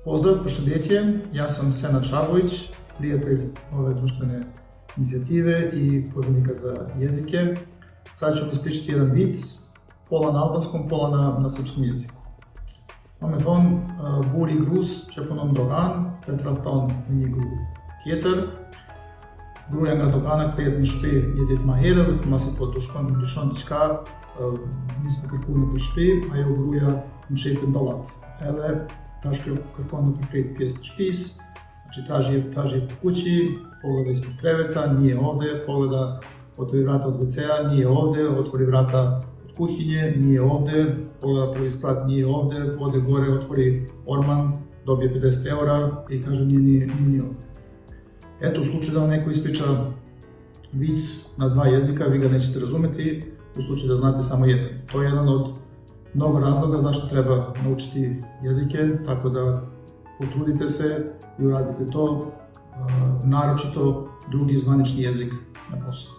Pozdrav, poštovanje, ja sam Senad Šabović, prijatelj ove društvene inicijative i pobornika za jezike. Sad ću vam ispričati jedan vic, pola na albanskom, pola na srpskom jeziku. Máme von buri gruz që punon dogan, e tradhton një gru tjetër. Gruaja nga dogana kthehet në shtëpi një ditë më herët, pasi po dyshon diçka, nis me kërku nëpër shtëpi, ajo gruaja më shefet në dallap. Edhe tash kjo kërkon nëpër krejt pjesë të shtëpisë, traži po kući, pogleda ispod kreveta, nije ovde, pogleda, otvori vrata od WC-a, nije ovde, otvori vrata od kuhinje, nije ovde, pogleda prvi sprat, nije ovde, ode gore, otvori orman, dobije 50 € i kaže nije ovde. Eto, u slučaju da vam neko ispriča vic na dva jezika, vi ga nećete razumeti, u slučaju da znate samo jedan. To je jedan od mnogo razloga zašto treba naučiti jezike, tako da potrudite se i uradite to, naročito drugi zvanični jezik na poslu.